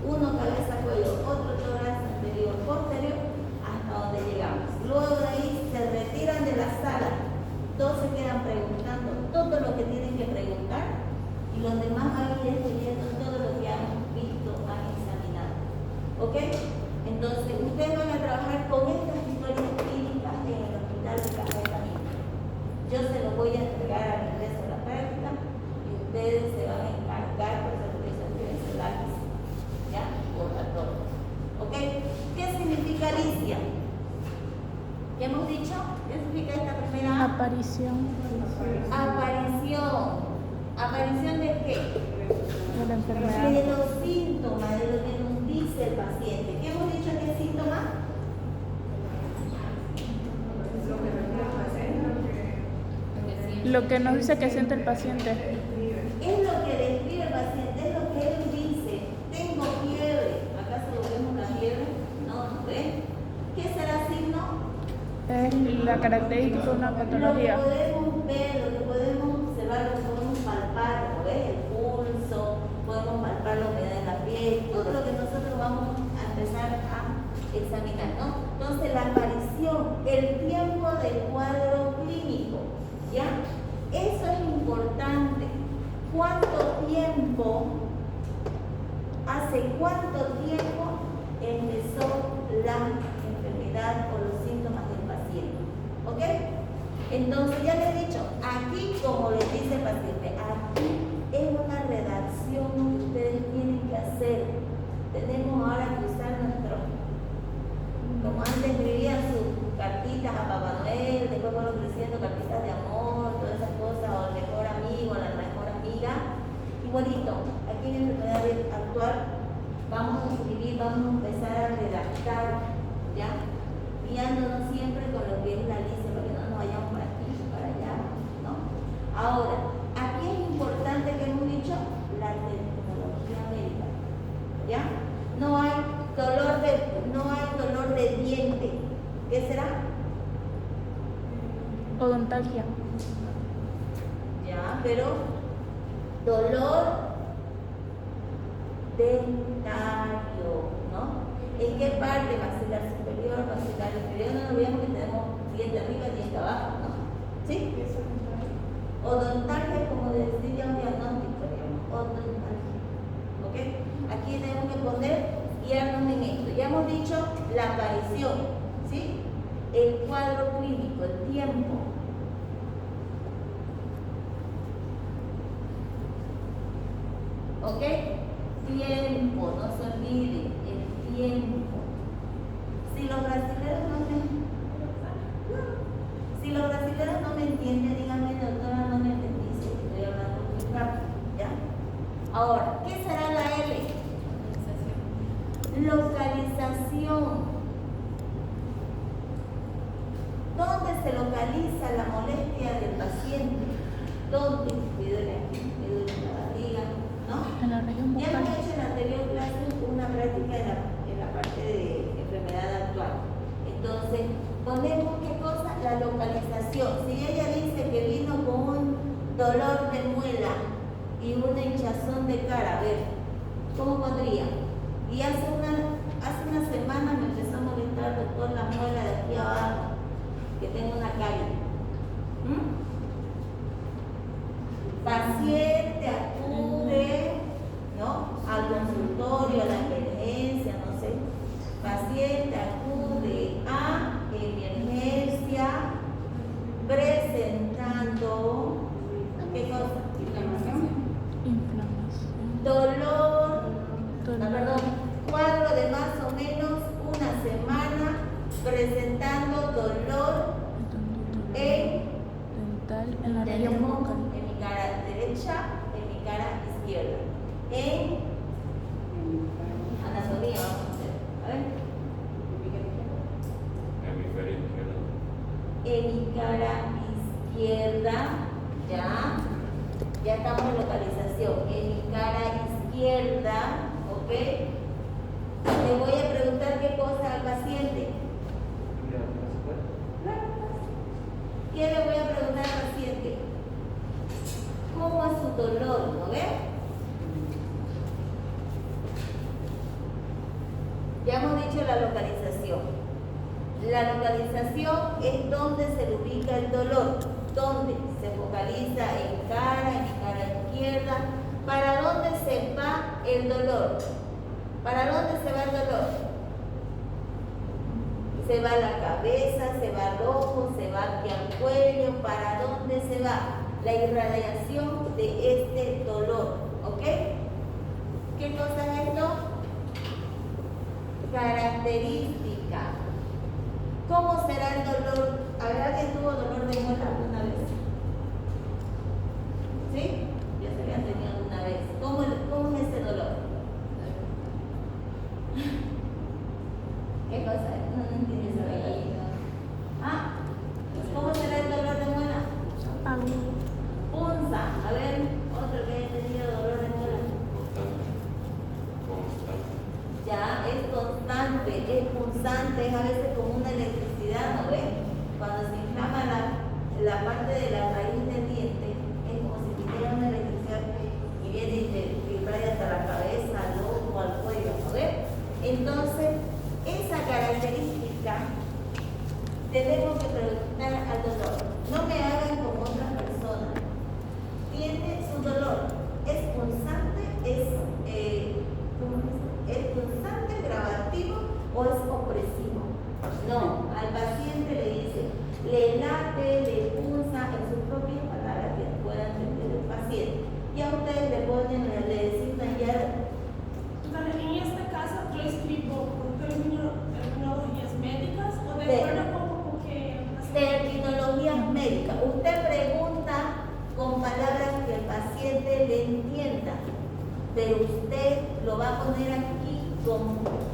uno cabeza, cuello, otro tórax, anterior, posterior, hasta donde llegamos. Luego de ahí se retiran de la sala, todos se quedan preguntando todo lo que tienen que preguntar y los demás van a ir escribiendo todo lo que han visto, han examinado. ¿Ok? Entonces, ustedes van a trabajar con estas historias clínicas en el hospital de Cajeta Minera. Yo se los voy a entregar al ingreso a la práctica y ustedes se van a encargar, por eso que tienen su lápiz, ¿ya? Por todo. ¿Ok? ¿Qué significa Alicia? ¿Qué hemos dicho? ¿Qué significa esta primera? Aparición. Aparición. ¿Aparición de qué? De la enfermedad. De los síntomas, de lo que nos dice el paciente. ¿Qué hemos dicho que es síntoma? Lo que nos dice que siente el paciente. Es lo que describe el paciente, es lo que él dice. Tengo fiebre. ¿Acaso lo vemos la fiebre? No, ¿no ven? ¿Qué será signo? Es la característica de una patología. Lo que podemos ver, lo que podemos observar, lo que podemos palpar, ¿no ves? El pulso, podemos palpar la humedad en la piel, todo lo que nosotros vamos a empezar a examinar, ¿no? Entonces, la aparición, el tiempo del cuadro clínico, ¿ya? Eso es importante. ¿Cuánto tiempo, hace cuánto tiempo empezó la enfermedad o los síntomas del paciente? ¿Ok? Entonces ya les he dicho, aquí como les dice el paciente, aquí es una redacción que ustedes tienen que hacer. Tenemos ahora que usar nuestro, como antes escribían sus cartitas a Papá Noel, después fueron creciendo cartitas de amor, todas esas cosas, o el mejor amigo, la mejor amiga. Igualito, aquí en enfermedad actual vamos a escribir, vamos a empezar a redactar, ¿ya? Guiándonos siempre con lo que es la lista, para que no nos vayamos para aquí, para allá, ¿no? Ahora, aquí es importante que hemos dicho la terminología médica, ¿ya? No hay dolor de diente. ¿Qué será? Odontalgia. Ya, pero dolor dentario, ¿no? ¿En qué parte? Maxilar superior, maxilar inferior. No nos olvidemos que tenemos diente arriba y diente abajo, ¿no? ¿Sí? Odontalgia es como decía un diagnóstico, digamos. Odontalgia. ¿Ok? Aquí tenemos que guiarnos en esto. Ya hemos dicho la aparición, ¿sí? El cuadro clínico, el tiempo. ¿Ok? Tiempo, no se olvide, el tiempo. Si los brasileños no me entienden, díganme, doctora, no me entendí, si estoy hablando muy rápido, ¿ya? Ahora, ¿qué será la L? Localización. ¿Dónde se localiza la molestia del paciente? ¿Dónde? Me duele aquí, me duele la barriga, ¿no? En la región Ya bucal. hemos hecho en la anterior clase una práctica en la parte de enfermedad actual. Entonces, ponemos qué cosa, la localización. Si ella dice que vino con un dolor de muela y una hinchazón de cara, a ver, ¿cómo pondría? Y hace una semana me empezó a molestar, doctor, la muela de aquí abajo, que tengo una carie. Paciente acude, ¿no?, al consultorio, a la emergencia, no sé. Paciente acude a emergencia presentando, ¿qué cosa? Inflamación. Dolor, cuadro de más o menos una semana presentando dolor Dental en la región bucal. en mi cara derecha, en mi cara izquierda. En anatomía vamos a hacer. A ver. En mi cara izquierda, ya estamos en localización. En mi cara izquierda, ¿ok? Le voy a preguntar qué cosa al paciente. ¿Qué le voy a preguntar al paciente? ¿Cómo es su dolor? ¿No ve? localización es donde se ubica el dolor, donde se focaliza en mi cara izquierda. ¿Para dónde se va el dolor? ¿Para dónde se va el dolor? Se va a la cabeza, se va al ojo, se va aquí al cuello. ¿Para dónde se va? La irradiación de este dolor, ¿ok? ¿Qué cosa es esto? Característica. ¿Cómo será el dolor? ¿Habrá que tuvo dolor de muela alguna vez? ¿Sí? Ya se habían tenido alguna vez. ¿Cómo es ese dolor? ¿Qué cosa es? No entiendo esa verdad. ¿Ah? ¿Cómo será el dolor de muela? Punza. A ver, otro que haya tenido dolor de muela. Ya, es constante, es punzante, es a veces como una electricidad, ¿no ven? Cuando se inflama la parte de la raíz del diente, es como si tuviera una electricidad y viene y te irradia hasta la cabeza, al ojo, al cuello, ¿no ven? Entonces, esa característica tenemos que preguntar al dolor. No me hagan como otras personas. Tiene su dolor, es punzante, es punzante, gravativo o es opresivo. No, al paciente le dice, le late, le punza en sus propias palabras que pueda entender el paciente. Y a ustedes le ponen, le designan ya. En este caso, yo escribo con terminologías médicas o de acuerdo con que... Terminologías médicas. Usted pregunta con palabras que el paciente le entienda, pero usted lo va a poner aquí con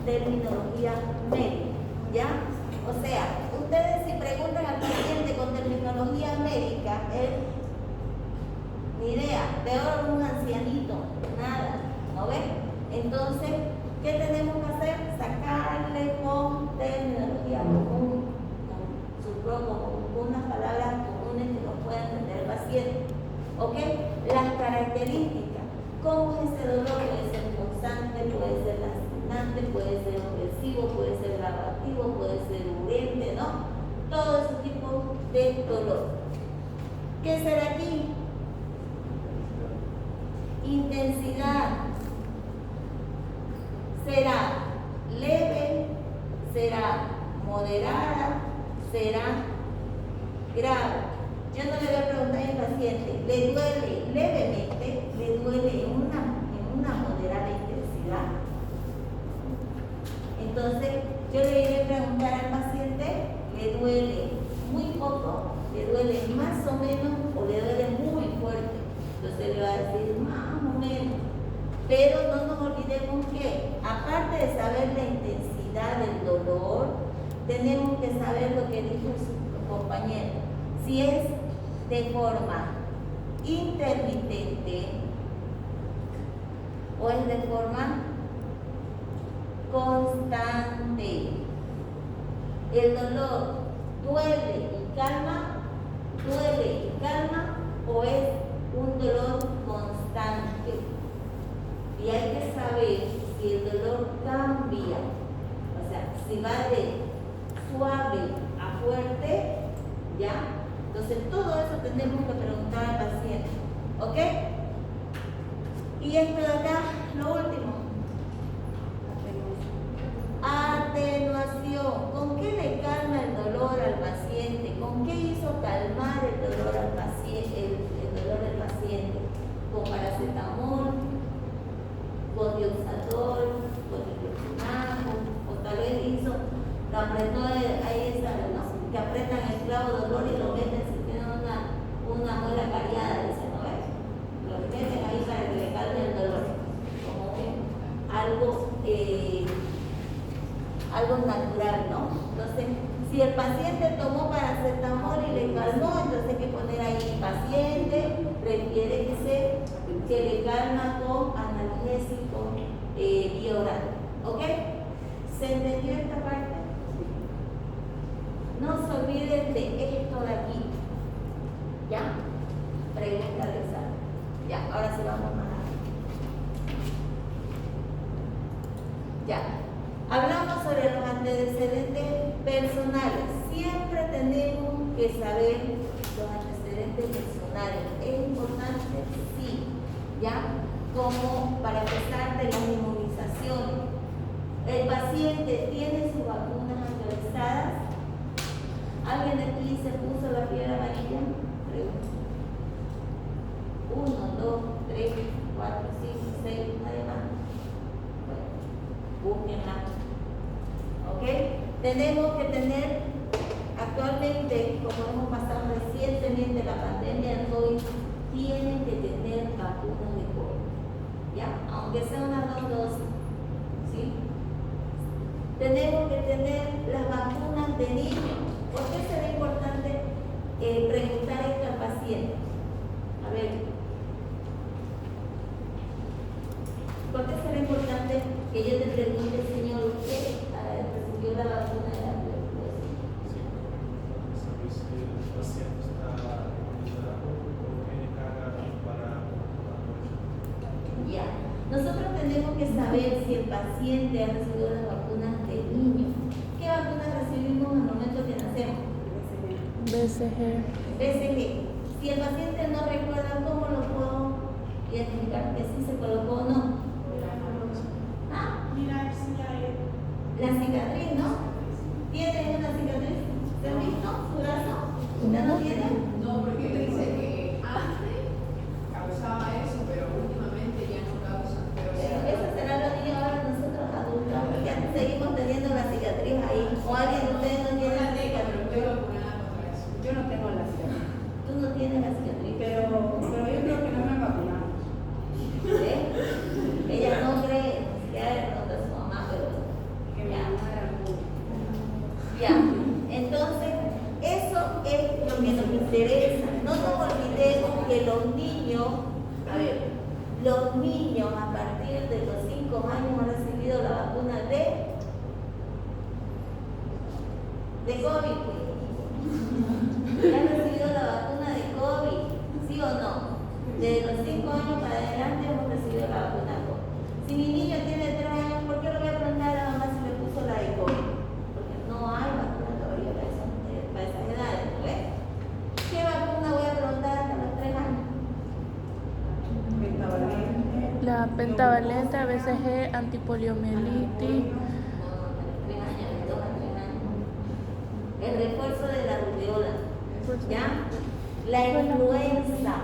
terminología médica, ¿ya? O sea, ustedes si preguntan al paciente con terminología médica, él, ni idea, peor un ancianito, nada, ¿no ven? Entonces, ¿qué tenemos que hacer? Sacarle con terminología común, con unas palabras comunes que nos pueda entender el paciente. ¿Ok? Las características. ¿Cómo es ese dolor? Puede ser constante, puede ser lastimante, puede ser opresivo, puede ser gravativo, puede ser urgente, ¿no? Todo ese tipo de dolor. ¿Qué será aquí? Intensidad. ¿Será leve? ¿Será moderada? ¿Será grave? Yo no le voy a preguntar al paciente, ¿le duele levemente? ¿Le duele en una moderada intensidad? Entonces, yo le iré a preguntar al paciente, ¿le duele muy poco? ¿Le duele más o menos? ¿O le duele muy fuerte? Entonces le va a decir más o menos. Pero no nos olvidemos que, aparte de saber la intensidad del dolor, tenemos que saber lo que dijo su compañero. Si es de forma intermitente o es de forma constante. El dolor duele y calma o es un dolor constante. Y hay que saber si el dolor cambia, o sea, si va de suave a fuerte, ¿ya? Entonces todo eso tenemos que preguntar al paciente, ¿ok? Y esto de acá, lo último. Atenuación. ¿Con qué le calma el dolor al paciente? ¿Con qué hizo calmar el dolor al paciente? El dolor del paciente. ¿Con paracetamol? ¿Con dioxazol? ¿Con diclofenaco? O tal vez hizo, lo apretó ahí esa, ¿no? Que apretan el clavo dolor y lo meten si tienen una muela cariada, dice, ¿no ves? Lo meten ahí para que le calme el dolor. Como algo natural, ¿no? Entonces, si el paciente tomó paracetamol y le calmó, entonces hay que poner ahí paciente, requiere que le calma con analgésico vía oral. ¿Ok? ¿Se entendió esta parte? No se olviden de esto de aquí. ¿Ya? Pregunta de examen. Ya, ahora sí vamos a Ya. Hablamos sobre los antecedentes personales. siempre tenemos que saber los antecedentes personales. ¿Es importante? Sí. ¿Ya? Como para empezar de las inmunizaciones. El paciente tiene sus vacunas actualizadas. ¿Alguien de aquí se puso la fiebre amarilla? Pregunto. 1, 2, 3, 4, 5, 6, nadie más. Bueno, búsquenla. ¿Ok? Tenemos que tener actualmente, como hemos pasado recientemente la pandemia del COVID, tienen que tener vacunas de COVID. ¿Ya? Aunque sea unas 2 dosis. ¿Sí? Tenemos que tener las vacunas de niños. ¿Por qué será importante preguntar esto al paciente? A ver, ¿por qué será importante que yo te pregunte, señor, usted recibió la vacuna de la tuberculosis? Sí, saber si el paciente está inmunizado o tiene carga para Ya. Nosotros tenemos que saber si el paciente ha recibido las vacunas de niños. ¿Qué vacunas recibimos en el momento que nacemos? BCG. BCG. Si el paciente no recuerda, ¿cómo lo puedo identificar que sí se colocó o no? ¿Ah? Mirar si hay. La cicatriz, ¿no? ¿Tiene una cicatriz? ¿Se han visto su brazo? ¿Ya no tiene? No, porque te dice que antes causaba eso, pero últimamente ya no causa. Pero sí, Eso será lo niños ahora nosotros adultos, porque antes seguimos teniendo la cicatriz ahí. O alguien de ustedes no tiene la cicatriz. estoy vacunada contra eso. Yo no tengo la cicatriz, Tú no tienes la cicatriz. pero yo creo que no me vacunamos. ¿Eh? Ella no cree, ya le preguntó a su mamá, pero Que mi ya. mamá era muy. Ya, entonces eso es lo que nos interesa. No nos olvidemos que los niños, a ver, los niños a partir de los 5 años han recibido la vacuna de COVID. Ya han recibido la vacuna de COVID, ¿sí o no? Desde los 5 años para adelante hemos recibido la vacuna de COVID. Si mi niño tiene 3 años, ¿por qué le voy a preguntar a la mamá si le puso la de COVID? Porque no hay vacuna todavía para esas edades, ¿no ves? ¿Qué vacuna voy a preguntar hasta los 3 años? Pentavalente. La pentavalente, BCG, antipoliomielitis. No, hasta los 3 años, de 2 a 3 años. El refuerzo de la rubeola, ¿ya? La influenza.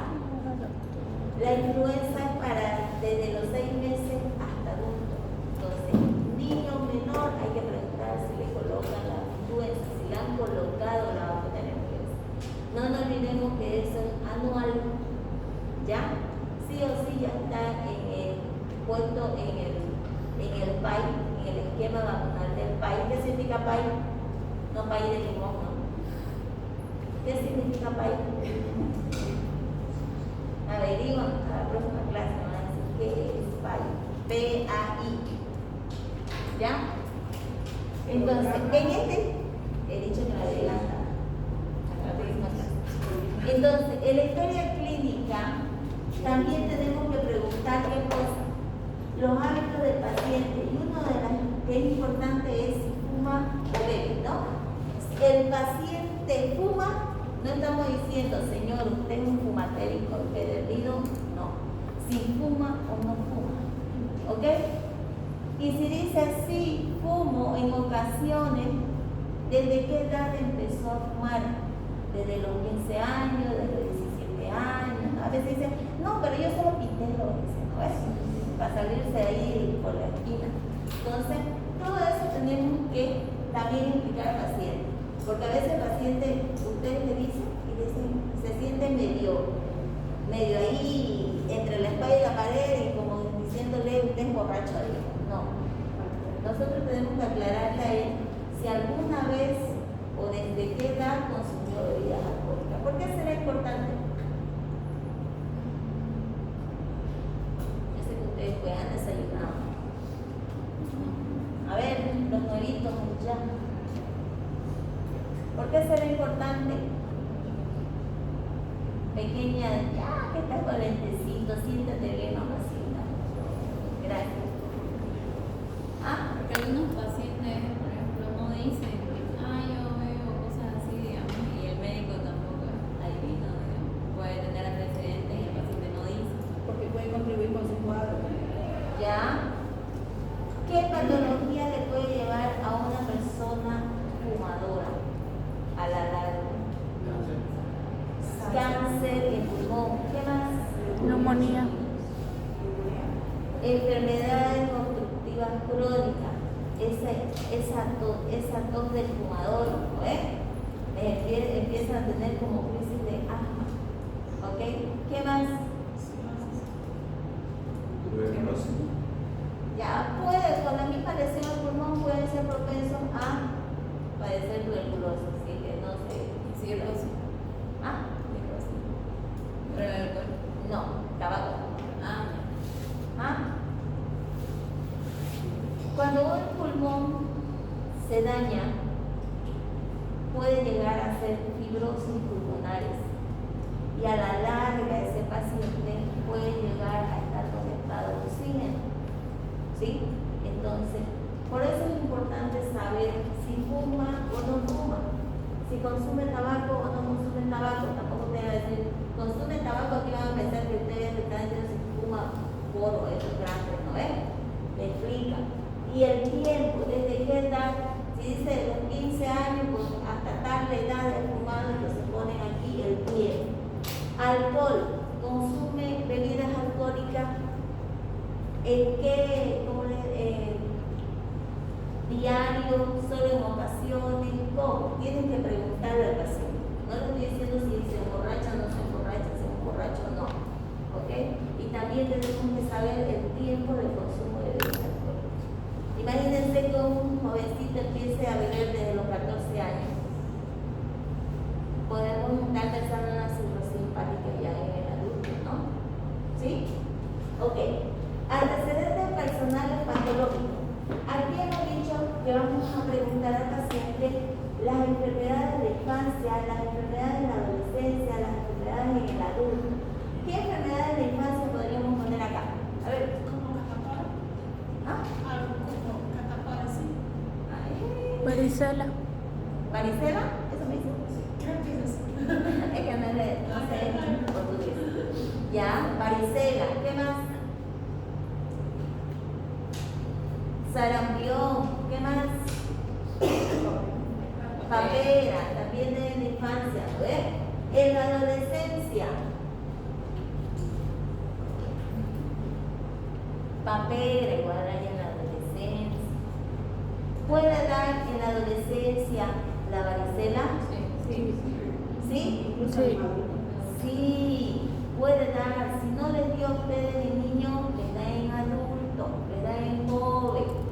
La influenza es para desde los 6 meses hasta adultos. Entonces, niño menor hay que preguntar si le colocan la influenza, si le han colocado la vacuna de la influenza. No nos olvidemos que eso es anual, ¿ya? Sí o sí ya está puesto en el PAI, en el esquema vacunal del PAI. ¿Qué significa PAI? No PAI de limón, ¿no? ¿Qué significa PAI? Averiguan a la próxima clase, van a decir qué es PAI. P-A-I. ¿Ya? Entonces, en he dicho que me adelantan a la próxima clase. Entonces, en la historia clínica también tenemos que preguntar qué cosa. Los hábitos del paciente. Y uno de las que es importante es si fuma o bebe, ¿no? El paciente fuma. No estamos diciendo, señor, usted es un fumatérico empedernido, no. Si fuma o no fuma, ¿ok? Y si dice, sí, fumo en ocasiones, ¿desde qué edad empezó a fumar? Desde los 15 años, desde los 17 años. A veces dice, no, pero yo solo pinté lo que ¿no es? Para salirse ahí por la esquina. Entonces, todo eso tenemos que también implicar al paciente. Porque a veces el paciente, ustedes le dicen y dicen, se siente medio ahí entre la espalda y la pared y como diciéndole, usted es borracho ahí. No. Nosotros tenemos que aclararle a él si alguna vez o desde qué edad consumió bebidas alcohólicas. ¿Por qué será importante? Yo sé que ustedes pues han desayunado. A ver, los nuevitos ya. ¿Por qué será importante? Pequeña, ya que estás con lentecito, siéntate bien, mamacita. Gracias. ¿Ah? Porque algunos pacientes, por ejemplo, no dicen, yo veo cosas Neumonía. Enfermedades obstructivas crónicas, esa tos del fumador, ¿no ves? Empiezan a tener como crisis de asma, ¿ok? ¿Qué más? Tuberculosis. Ya puede, con la misma lesión al pulmón pueden ser propensos a padecer tuberculosis, así que no sé. Cirrosis. ¿Ah? Pero el alcohol. No, tabaco. ¿Ah? Cuando un pulmón se daña, puede llegar a ser fibrosis pulmonares y a la larga ese paciente puede llegar a estar conectado al oxígeno. ¿Sí? Entonces, por eso es importante saber si fuma o no fuma, si consume tabaco o no consume tabaco. Tampoco te va a decir, consume tabaco, aquí van a pensar que ustedes están diciendo si fuma poro, eso es grande, ¿no ves? Me explica. Y el tiempo, desde qué edad, si dice los 15 años, pues hasta tal edad de fumado, que se ponen aquí el tiempo. Alcohol, consume bebidas alcohólicas. ¿En qué? Diario, solo en ocasiones, ¿cómo? Tienen que preguntarle al paciente. No le estoy diciendo si se emborracha o no se emborracha, si es borracho o no. ¿Ok? Y también tenemos que saber el tiempo de consumo de bebidas alcohólicas. Imagínense que un jovencito empiece a beber desde los 14 años. Podemos estar pensando en una cirrosis hepática ya en el adulto, ¿no? ¿Sí? Ok. Antecedentes personales patológicos. Aquí hemos dicho que vamos a preguntar al paciente las enfermedades de infancia, las enfermedades de la adolescencia, las enfermedades en el adulto. ¿Qué enfermedades de infancia podríamos poner acá? A ver. Como catapora. ¿Ah? Algo como catapora, sí. Varicela. ¿Varicela? ¿Eso me dice? Creo que es así. Es que no sé portugués. Ya, varicela. ¿Qué más? Sarampión. ¿Qué más? Papera, también en la infancia, ¿ves? En la adolescencia. Papera igual hay en la adolescencia. ¿Puede dar en la adolescencia la varicela? Sí. ¿Sí? Sí. Sí, puede dar. Si no les dio a ustedes en niño, les da en adulto, les da en joven.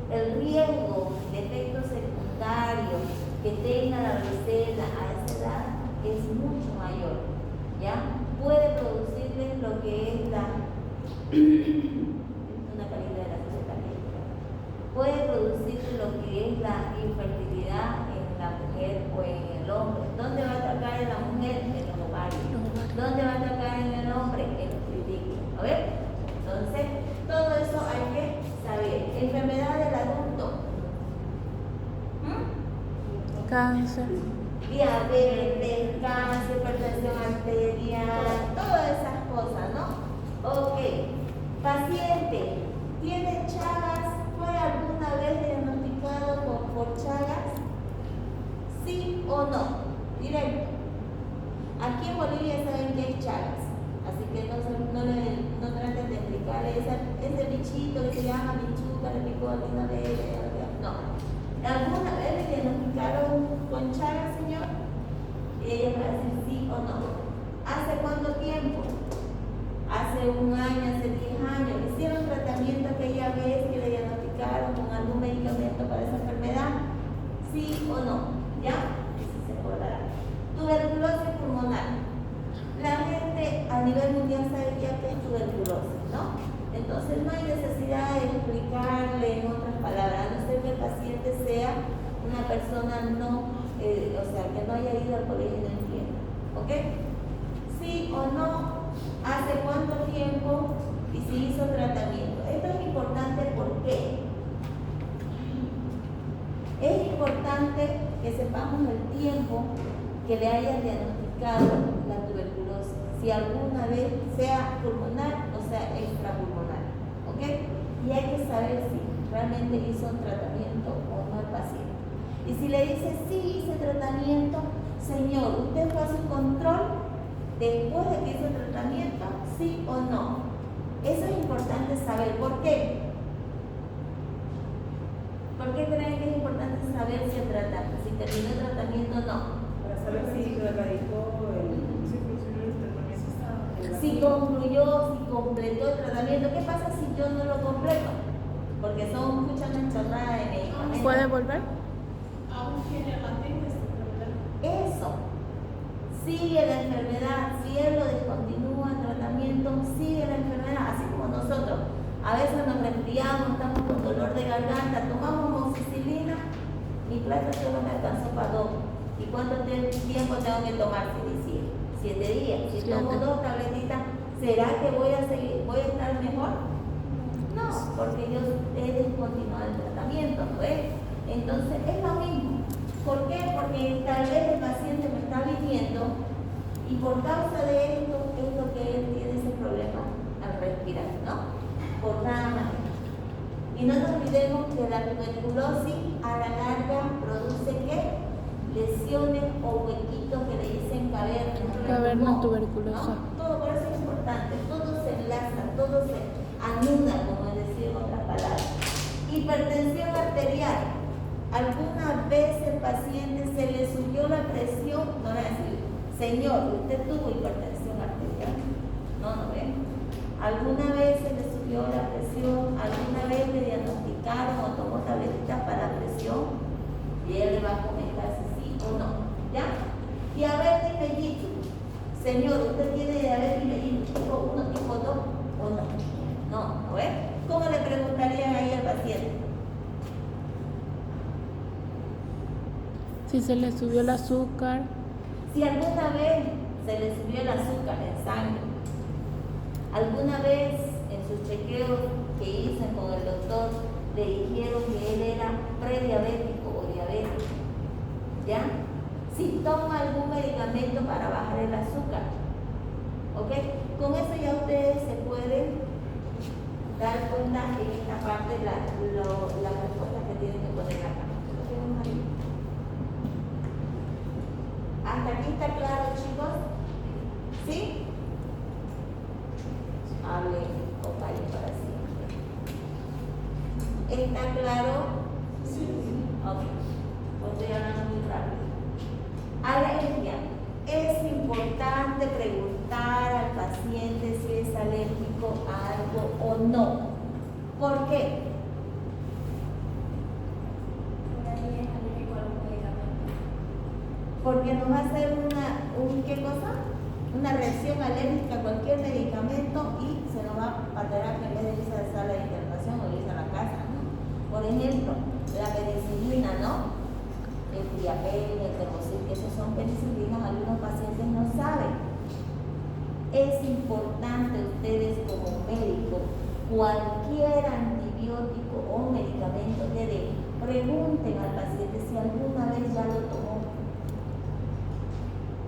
El riesgo de efectos secundarios que tenga la varicela a esa edad es mucho mayor. ¿Ya? Puede producirles lo que es una calidad de la receta médica. Puede producirles lo que es la infertilidad en la mujer o en el hombre. ¿Dónde va a atacar en la mujer? En los ovarios. ¿Dónde va a atacar en el hombre? En los testículos. ¿A ver? Entonces, todo eso hay que saber. Enfermedad del adulto. Cáncer. Diabetes, cáncer, hipertensión arterial, todas esas cosas, ¿no? Ok. Paciente, ¿tiene Chagas? ¿Fue alguna vez diagnosticado por Chagas? ¿Sí o no? Directo. Aquí en Bolivia saben que es Chagas, así que no traten de explicarle ese bichito que se llama bichuca, le picó alguna vez, no. ¿Alguna vez le diagnosticaron con Chagas, señor? Y ella va a decir sí o no. ¿Hace cuánto tiempo? Hace 1 año, hace 10 años. ¿Hicieron tratamiento aquella vez que le diagnosticaron con algún medicamento para esa enfermedad? ¿Sí o no? ¿Ya? Eso se acordará. Tuberculosis pulmonar. La gente a nivel mundial sabe ya que es tuberculosis, ¿no? Entonces no hay necesidad de explicarle en otras palabras, a no ser que el paciente sea una persona que no haya ido al colegio y no entienda. ¿Ok? ¿Sí o no? ¿Hace cuánto tiempo? Y si hizo tratamiento. Esto es importante, ¿por qué? Es importante que sepamos el tiempo que le hayan diagnosticado la tuberculosis, si alguna vez sea pulmonar o sea extrapulmonar, ¿ok? Y hay que saber si realmente hizo un tratamiento o no el paciente. Y si le dice, sí, hice tratamiento, señor, ¿usted fue a su control? después de que hizo el tratamiento, sí o no. Eso es importante saber. ¿Por qué? ¿Por qué creen que es importante saber si terminó el tratamiento o no? Para saber si erradicó Sí, funcionó el tratamiento. Si concluyó, si completó el tratamiento. ¿Qué pasa si yo no lo completo? Porque son muchas mencionadas de medicamentos. ¿Puede volver? Aún tiene latente esta enfermedad. Eso. Sigue la enfermedad. Si él lo descontinúa el tratamiento, sigue la enfermedad. Así como nosotros. A veces nos resfriamos, estamos con dolor de garganta, tomamos amoxicilina, mi plata solo me alcanzó para 2. ¿Y cuánto tiempo tengo que tomar? 7 días. Si tomo 2 tabletitas, ¿será que voy a estar mejor? No, porque yo he descontinuado el tratamiento, ¿no ves? Entonces es lo mismo. ¿Por qué? Porque tal vez el paciente me está viniendo y por causa de esto es lo que él tiene ese problema al respirar, ¿no? Por nada más. Y no nos olvidemos que la tuberculosis a la larga produce ¿qué? Lesiones o huequitos que le dicen cavernas. Caverna tuberculosa. ¿No? Todo por eso es importante. Todo se enlaza, todo se anuda, como decir en otras palabras. Hipertensión arterial. ¿Alguna vez el paciente se le subió la presión? No le decir, señor, usted tuvo hipertensión arterial. No ve. ¿Alguna vez se le subió la presión? ¿Alguna vez le diagnosticaron o tomó tabletitas para la presión? Y él le va a comentar si sí o no. ¿Ya? Diabetes mellitus. Señor, ¿usted tiene diabetes mellitus tipo 1, tipo 2 o no? No ve. ¿Cómo le preguntarían ahí al paciente? Si se le subió el azúcar. Si alguna vez se le subió el azúcar en sangre, alguna vez en sus chequeos que hizo con el doctor le dijeron que él era prediabético o diabético, ¿ya? Si toma algún medicamento para bajar el azúcar, ¿ok? Con eso ya ustedes se pueden dar cuenta en esta parte las respuestas que tienen que poner acá. ¿Lo tenemos ahí? ¿Hasta aquí está claro, chicos? ¿Sí? Hablen o callen para siempre. ¿Está claro? Sí. Ok. Pues estoy hablando muy rápido. Alergia. Es importante preguntar al paciente si es alérgico a algo o no. ¿Por qué? Porque nos va a hacer ¿qué cosa? Una reacción alérgica a cualquier medicamento y se nos va a terapia en vez de irse a la sala de internación o irse a la casa, ¿no? Por ejemplo, la penicilina, ¿no? El Priapen, el Termocil, que esos son penicilinas, algunos pacientes no saben. Es importante ustedes como médicos, cualquier antibiótico o medicamento que den, pregunten al paciente si alguna vez ya lo tomó,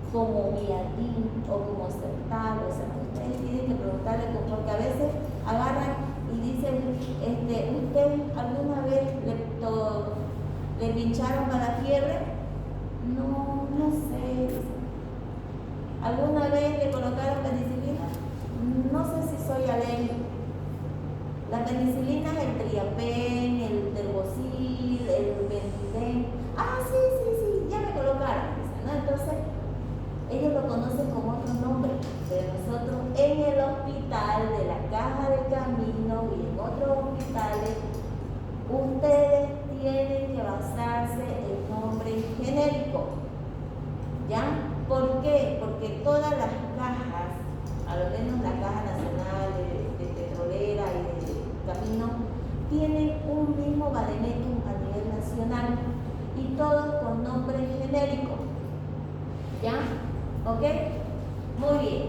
como Viatin o como Sertal, o sea, ustedes tienen que preguntarle, porque a veces agarran y dicen, ¿usted alguna vez le pincharon para la fiebre? No sé. ¿Alguna vez le colocaron penicilina? No sé si soy alérgico. La penicilina es el Priapen, el Termocil, el Bentiden. Ah, sí, ya me colocaron, ¿no? Entonces, ellos lo conocen como otro nombre, pero nosotros en el hospital de la Caja de Camino y en otros hospitales, ustedes tienen que basarse en nombre genérico, ¿ya? ¿Por qué? Porque todas las cajas, a lo menos la Caja Nacional de Petrolera y de Camino, tienen un mismo vademécum a nivel nacional y todos con nombre genérico, ¿ya? ¿Ok? Muy bien.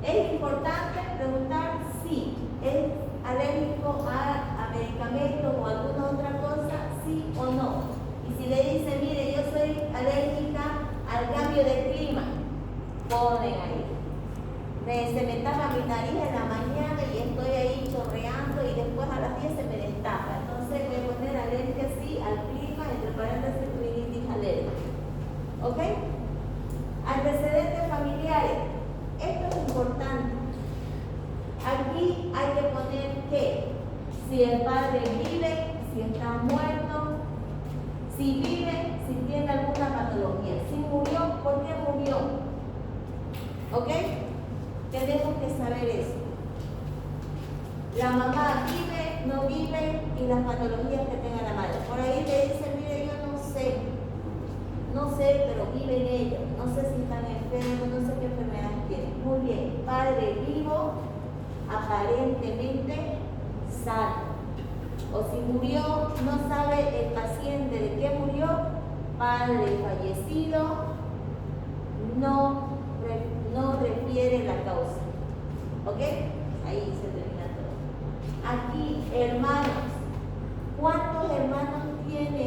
Es importante preguntar si es alérgico a medicamentos o alguna otra cosa, sí o no. Y si le dice, mire, yo soy alérgica al cambio de clima, ponen ahí. Se me tapa mi nariz en la mañana y estoy ahí chorreando y después a las 10 se me destapa. Entonces voy a poner alergia sí al clima, entre paréntesis rinitis alérgica. ¿Ok? Antecedentes familiares. importante. Aquí hay que poner que si el padre vive, si está muerto, si vive, si tiene alguna patología, si murió, ¿por qué murió? ¿Ok? Tenemos que saber eso. La mamá vive, no vive y las patologías que tenga la madre. Por ahí le dicen, mire, yo no sé, pero viven ellos. No sé si están enfermos, no sé qué enfermedades tienen. Muy bien, padre vivo, aparentemente sano. O si murió, no sabe el paciente de qué murió, padre fallecido, no refiere la causa. ¿Ok? Ahí se termina todo. Aquí, hermanos. ¿Cuántos hermanos tiene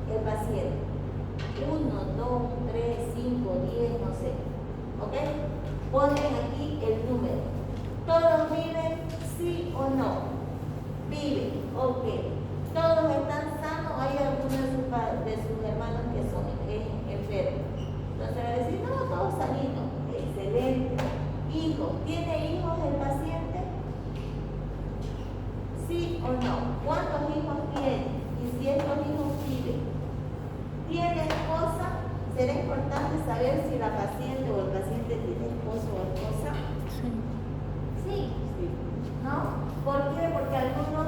el paciente? 1, 2, 3, 5, 10, no sé. ¿Ok? Ponen aquí el número. ¿Todos viven? ¿Sí o no? Viven. Ok. ¿Todos están sanos? ¿Hay algunos de sus hermanos que son enfermos? Entonces va a decir, no, todos sanitos. Excelente. Hijos. ¿Tiene hijos el paciente? ¿Sí o no? ¿Cuántos hijos tiene? Y si estos hijos viven. ¿Tiene esposa? ¿Será importante saber si la paciente o el paciente tiene esposo o esposa? Sí. ¿No? ¿Por qué? Porque algunos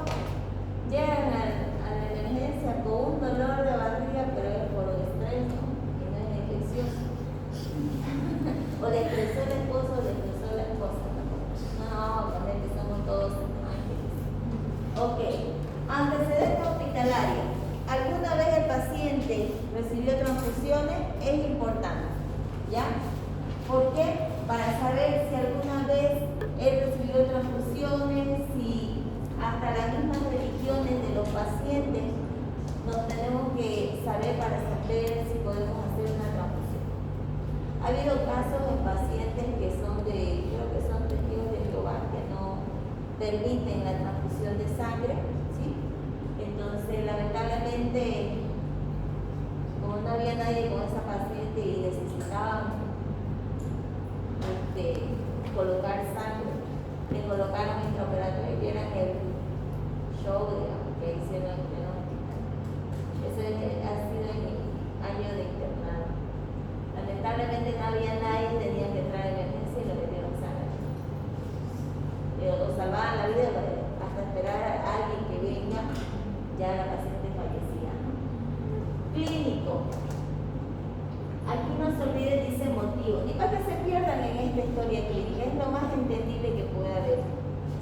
llegan a la emergencia con un dolor de barriga, pero es por estrés, ¿no? Y no es infeccioso. O le estresó el esposo o le estresó la esposa. No, vamos a poner que somos todos ángeles. Ok. Antecedentes hospitalarios. ¿Alguna vez el paciente recibió transfusiones? Es importante. ¿Ya? ¿Por qué? Para saber si alguna vez él recibió transfusiones, si hasta las mismas religiones de los pacientes nos tenemos que saber para saber si podemos hacer una transfusión. Ha habido casos en pacientes que son creo que son testigos de Jehová, que no permiten la transfusión de sangre, ¿sí? Entonces, lamentablemente, como no había nadie con esa paciente y necesitaban colocar sangre, le colocaron intraoperatorio y vieran el show, digamos, que hicieron en el hospital. Ese ha sido en mi año de internado. Lamentablemente no había nadie, tenía que entrar en emergencia y le metieron sangre. O salvaban la vida hasta esperar a alguien que venga, ya la paciente fallecía, ¿no? Clínico. Aquí no se olviden, dice motivo, ni para que se pierdan en esta historia clínica, es lo más entendible que puede haber.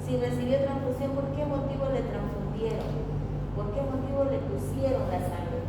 Si recibió transfusión, ¿por qué motivo le transfundieron? ¿Por qué motivo le pusieron la sangre?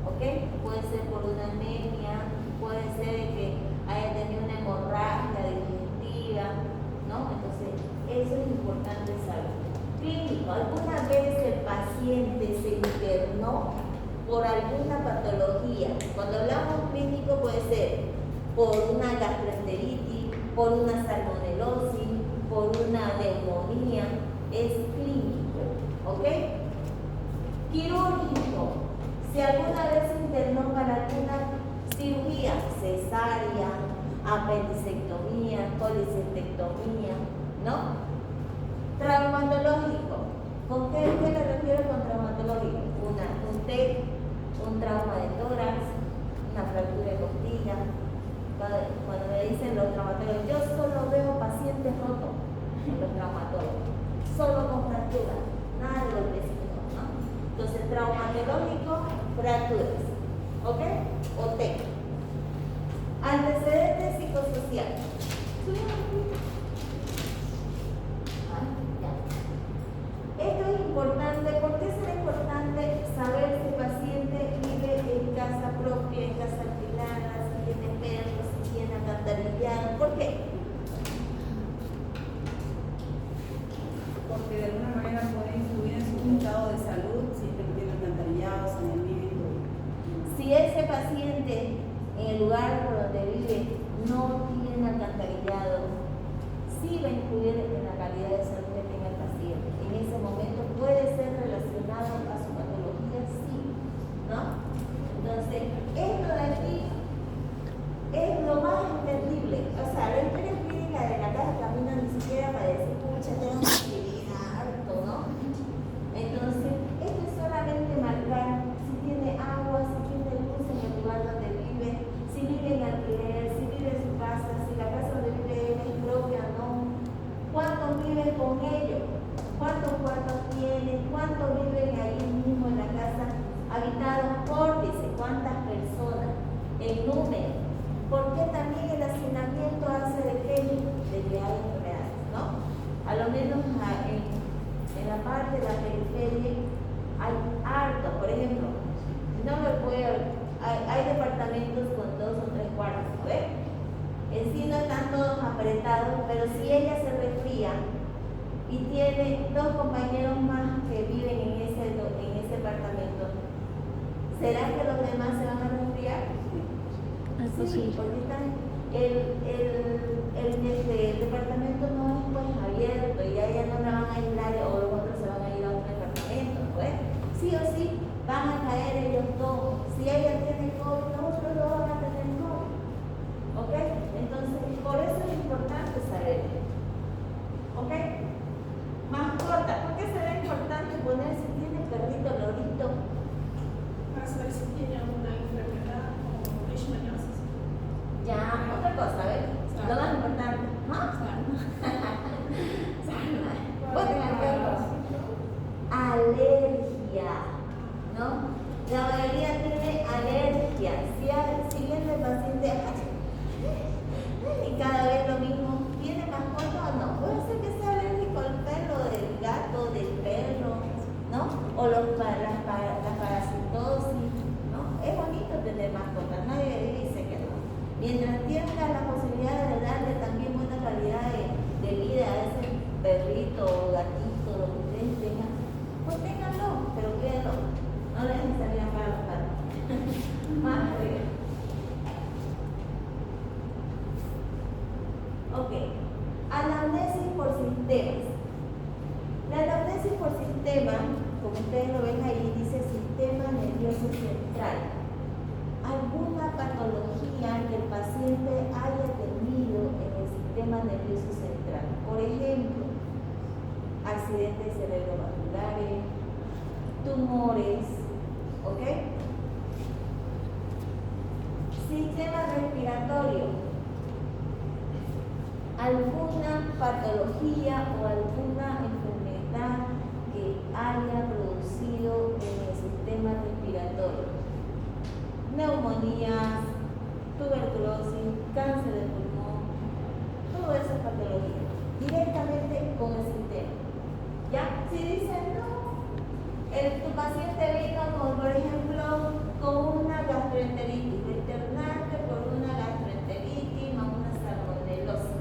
¿Ok? Puede ser por una anemia, puede ser que haya tenido una hemorragia digestiva, ¿no? Entonces, eso es importante saber. Clínico, ¿alguna vez el paciente se internó por alguna patología? Cuando hablamos clínico puede ser por una gastroenteritis, por una salmonelosis, por una neumonía, es clínico, ¿ok? Quirúrgico, si alguna vez se internó para alguna cirugía, cesárea, apendicectomía, colecistectomía, ¿no? Traumatológico, ¿con qué le refiero con traumatológico? Un TEC, un trauma de tórax, una fractura de costilla. Cuando me dicen los traumatólogos, yo solo veo pacientes rotos en los traumatólogos, solo con fracturas, nada de golpecitos, ¿no? Entonces, traumatológico, fracturas, ¿ok? O TEC. Antecedentes psicosociales. Esto es importante. ¿Por qué será importante saber si el paciente vive en casa propia, en casa alquilada, si tiene perros, si tiene alcantarillado? ¿Por qué? Porque de alguna manera puede influir en su estado de salud si tiene alcantarillado, saneamiento. Si ese paciente en el lugar por donde vive no tiene alcantarillado, sí va a influir en la calidad de salud que tenga el paciente. En ese momento puede ser relacionado a su patología, sí, ¿no? Entonces, esto de aquí es lo más entendible. O sea, la historia clínica de la caja pucha, tengo que escribir harto, ¿no? Entonces, esto es solamente marcar si tiene agua, si tiene luz en el lugar donde vive, si vive en alquiler, si vive en su casa, si la casa donde vive él es propia o no, cuántos viven con ellos, cuántos cuartos tienen, cuántos viven ahí mismo en la casa, habitados por, dice, cuántas personas, el número, porque también el hacinamiento hace de que hay enfermedades, ¿no? A lo menos en la parte de la periferia hay harto, por ejemplo, no me puedo, hay departamentos con 2 o 3 cuartos, ¿ves? En sí no están todos apretados, pero si ella se resfría y tiene 2 compañeros más que viven en ese departamento, ¿será que los demás se van a resfriar? Eso Sí, sí. porque el departamento no es pues abierto y a ella no la van a aislar o los otros se van a ir a otro departamento, pues sí o sí van a caer ellos todos. Si ella tiene COVID, los otros no van a tener COVID, ¿ok? Entonces, por eso es importante saber, ¿ok? Mascota, ¿por qué será importante poner si tiene perrito, lorito? Para saber si tiene alguna enfermedad o leishmaniasis. Ya, otra cosa, ¿ves? Lo más importante. ¿Ah? Alergia, ¿no? La mayoría tiene alergia. Si viene el paciente y cada vez lo mismo, ¿tiene mascota o no? Puede ser que sea alérgico al pelo del gato, del perro, ¿no? O las parasitosis, ¿no? Es bonito tener mascotas, nadie dice que no. Mientras tenga la posibilidad de darle también buena calidad de vida a ese perrito o gatito, lo que ustedes tengan, pues ténganlo, pero cuídenlo. No le dejen salir a para los perros. Más arriba. Ok. Anamnesis por sistemas. La anamnesis por sistema, como ustedes lo ven ahí, dice sistema nervioso central. Alguna patología que el paciente haya tenido en el sistema nervioso central. Por ejemplo, accidentes cerebrovasculares, tumores, ¿ok? Sistema respiratorio. Alguna patología o alguna enfermedad que haya producido en el sistema respiratorio. Neumonías, tuberculosis, cáncer de pulmón, todas esas patologías, directamente con el sistema. ¿Ya? Si dicen no, tu paciente vino con, por ejemplo, con una gastroenteritis, internarte por una gastroenteritis más una salmonelosis.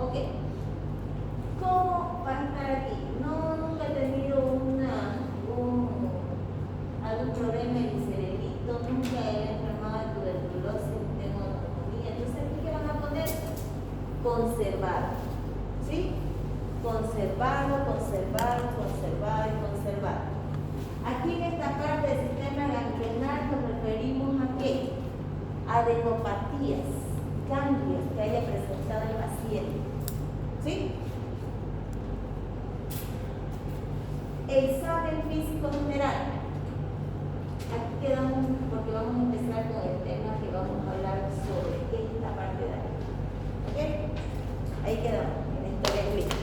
Ok. ¿Cómo va a estar aquí? No, nunca he tenido algún problema en mi cerebrito, nunca he enfermado de tuberculosis, tengo neumonía. Entonces, ¿qué van a poner? Conservar. ¿Sí? Conservarlo, conservar. Aquí en esta parte del sistema ganglionar nos referimos a qué? Adenopatías, cambios que haya presentado el paciente. ¿Sí? Examen físico general. Aquí quedamos porque vamos a empezar con el tema que vamos a hablar sobre esta parte de aquí. ¿Ok? Ahí quedamos, en la historia clínica.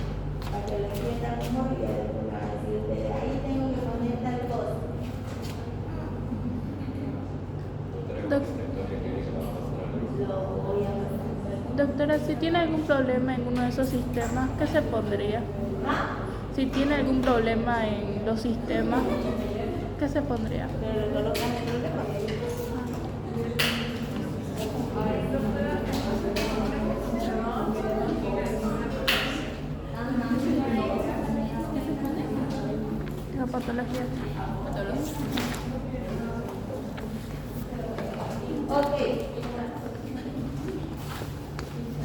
Para que lo entiendan mejor y después van a decir ustedes, ahí tengo que poner tal cosa. Lo voy a pasar. Doctora, si tiene algún problema en uno de esos sistemas, ¿qué se pondría? ¿Ah? Si tiene algún problema en los sistemas, ¿qué se pondría? Pero le colocan el problema. La patología. Ok.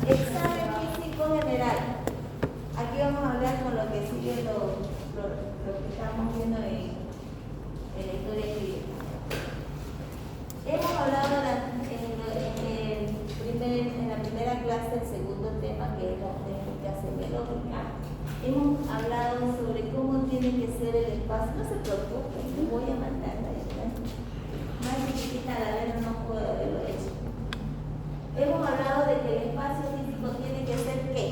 Examen físico general. Aquí vamos a hablar con lo que sigue lo que estamos viendo en la historia clínica. Hemos hablado en la primera clase, el segundo tema, que es la técnica semiológica. hemos hablado sobre cómo tiene que ser el espacio. No se preocupen, yo voy a mandar la verdad. Más chiquitita la vez no puedo haberlo hecho. Hemos hablado de que el espacio físico tiene que ser ¿qué?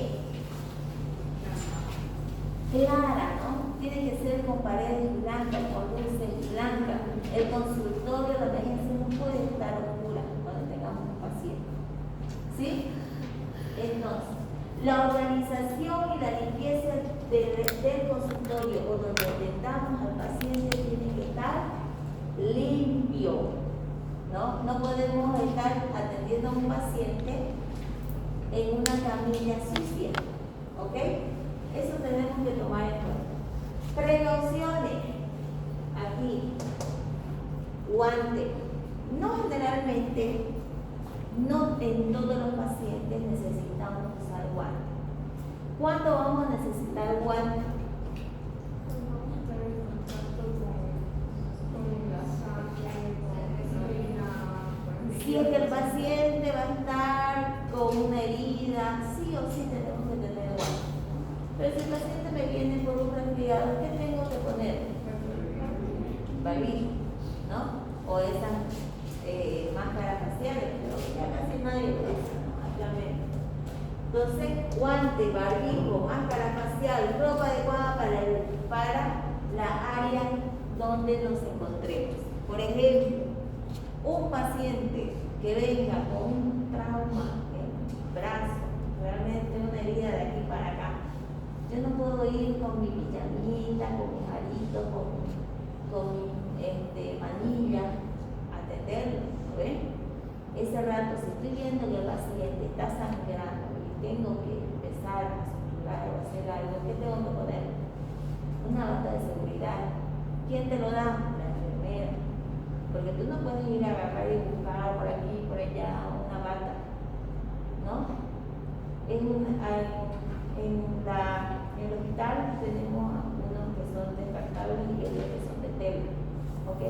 Clara, ¿no? Tiene que ser con paredes blancas, con luces blancas. El consultorio de emergencia no puede estar oscura cuando tengamos un paciente. ¿Sí? Entonces, la organización y la limpieza del consultorio o donde atendamos al paciente tiene que estar limpio, ¿no? No podemos estar atendiendo a un paciente en una camilla sucia, ¿ok? Eso tenemos que tomar en cuenta. Precauciones, aquí, guante. No generalmente, no en todos los pacientes necesitamos usar guante. ¿Cuándo vamos a necesitar guante? Vamos a estar en contacto con la sangre, con la orina. Si es que el paciente va a estar con una herida, sí o sí tenemos que tener guante. Pero si el paciente me viene por un resfriado, ¿qué tengo que poner? Barbijo, ¿no? O esas máscaras faciales, pero ya casi nadie lo usa, ¿no? Acá menos. Entonces, guante, barbijo, máscara facial, ropa adecuada para la área donde nos encontremos. Por ejemplo, un paciente que venga con un trauma en el brazo, realmente una herida de aquí para acá, yo no puedo ir con mi pijamita, con mi jarito, con mi manilla a atenderlo, ¿no ven? Ese rato, si estoy viendo que el paciente está sangrando y tengo que empezar a suturar o hacer algo, ¿qué tengo que poner? Una bata de seguridad. ¿Quién te lo da? La enfermera. Porque tú no puedes ir a agarrar y buscar por aquí, por allá, una bata, ¿no? En el hospital tenemos unos que son descartables y otros que son de tela, ¿ok?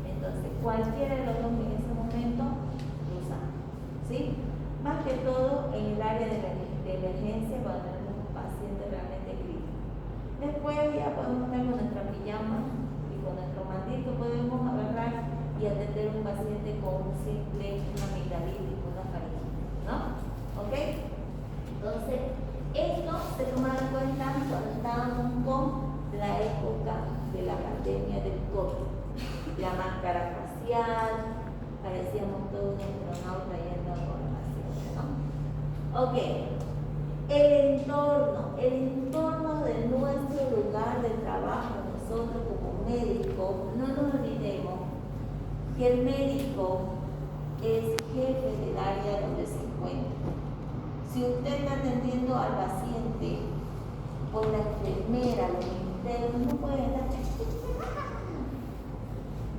Entonces, cualquiera de los dos en ese momento lo usamos, ¿sí? Más que todo en el área de emergencia cuando tenemos un paciente realmente crítico. Después ya podemos estar con nuestra pijama y con nuestro mandil que podemos agarrar y atender a un paciente con un simple, una amigdalitis, una faringitis, ¿no? ¿Ok? Entonces, esto se toma en cuenta cuando estábamos con la época de la pandemia del COVID. La máscara facial, parecíamos todos astronautas yendo con el paciente, ¿no? Ok, el entorno de nuestro lugar de trabajo, nosotros como médicos, no nos olvidemos que el médico es jefe del área donde se encuentra. Si usted está atendiendo al paciente o la enfermera, los internos, no puede estar.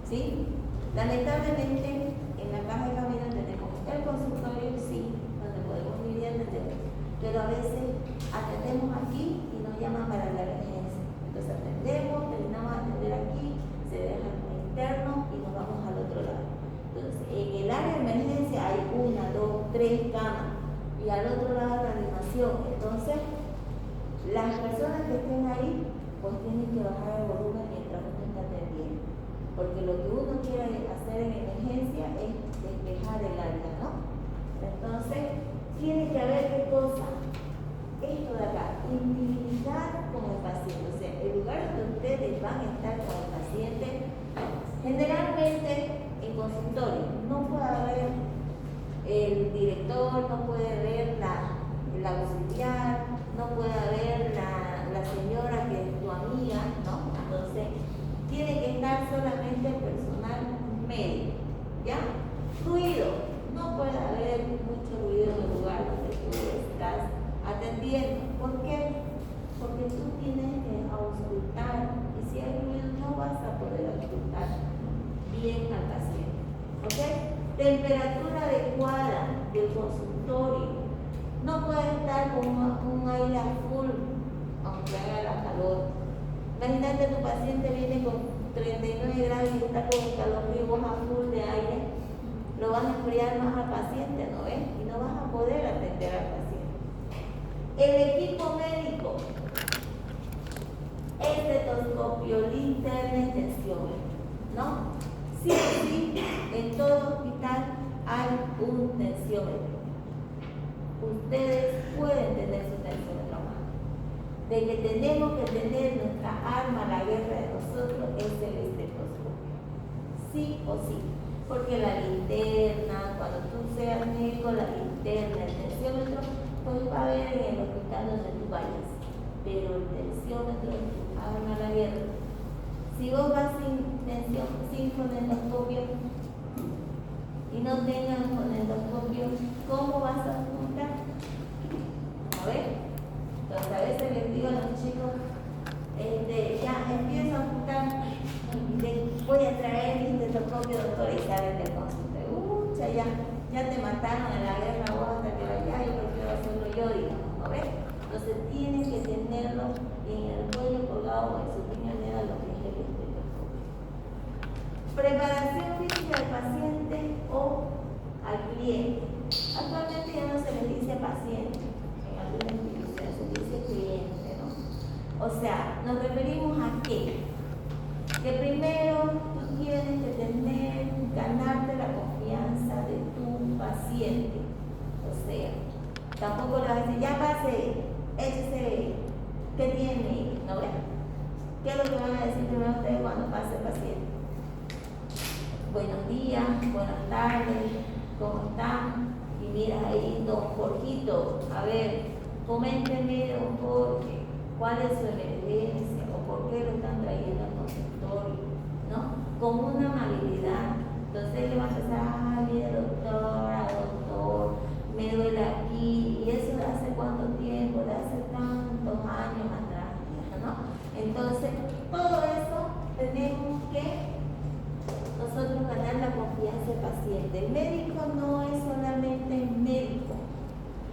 ¿Sí? Lamentablemente, en la caja de camino tenemos el consultorio, sí, donde podemos vivir y atender, pero a veces atendemos aquí y nos llaman para la emergencia. Entonces atendemos, terminamos de atender aquí, se deja el interno y nos vamos al otro lado. Entonces, en el área de emergencia hay 1, 2, 3 camas. Y al otro lado la animación. Entonces, las personas que estén ahí, pues tienen que bajar el volumen mientras uno está atendiendo. Porque lo que uno quiere hacer en emergencia es despejar el área, ¿no? Entonces, tiene que haber qué cosa. Esto de acá, intimidad con el paciente. O sea, el lugar donde ustedes van a estar con el paciente, generalmente en consultorio, no puede haber el director, no puede ver la auxiliar, no puede haber la señora que es tu amiga, ¿no? Entonces, tiene que estar solamente el personal médico, ¿ya? Ruido, no puede haber mucho ruido en el lugar donde tú estás atendiendo. ¿Por qué? Porque tú tienes que auscultar y si hay ruido no vas a poder auscultar bien al paciente, ¿ok? Temperatura adecuada del consultorio. No puede estar con un aire a full, aunque haga calor. Imagínate tu paciente viene con 39 grados y está con el calor y vos a full de aire. Lo vas a enfriar más al paciente, ¿no ves? Y no vas a poder atender al paciente. El equipo médico estetoscopio, linterna y tensiómetro, ¿no? Sí o sí, en todo hospital hay un tensiómetro. Ustedes pueden tener su tensiómetro a mano. De que tenemos que tener nuestra arma, la guerra de nosotros, es el estetoscopio. Sí o sí. Porque la linterna, cuando tú seas médico, la linterna, el tensiómetro, pues va a haber en el hospital donde tú vayas. Pero el tensiómetro es tu arma a la guerra. Si vos vas sin fonendoscopio y no tengas fonendoscopio, ¿cómo vas a apuntar? A ver, entonces a veces les digo a los chicos, ya empiezo a apuntar, voy a traer el estetoscopio, doctora, y salen del consultorio. Ya te mataron en la guerra, vos hasta que vayas, yo prefiero hacerlo yo, digamos, ¿no ves? Entonces tienes que tenerlo en el cuello colgado o en su riñonera, lo que es el estetoscopio. Preparación física del paciente o al cliente. Actualmente ya no se le dice paciente, en algunas instituciones se dice cliente, ¿no? O sea, nos referimos a qué? Que primero tú tienes que ganarte la confianza de tu paciente. O sea, tampoco le vas a decir, ya pase, échese, ¿qué tiene? ¿No ves? ¿Qué es lo que van a decir primero ustedes cuando pase el paciente? Buenos días, buenas tardes, ¿cómo están? Y mira ahí, don Jorgito, a ver, coménteme, don Jorge, ¿cuál es su emergencia o por qué lo están trayendo al consultorio? ¿No? Con una amabilidad. Entonces él le va a empezar, mire doctora, doctor, me duele aquí, y eso de hace cuánto tiempo, de hace tantos años atrás, ¿no? Entonces, todo eso tenemos que nosotros ganar la confianza del paciente. El médico no es solamente médico.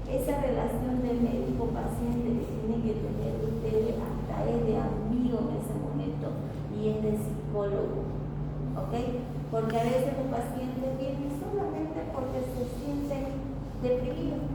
Esa relación de médico-paciente que tienen que tener ustedes hasta es de amigo en ese momento y es de psicólogo, ¿ok? Porque a veces los pacientes vienen solamente porque se sienten deprimidos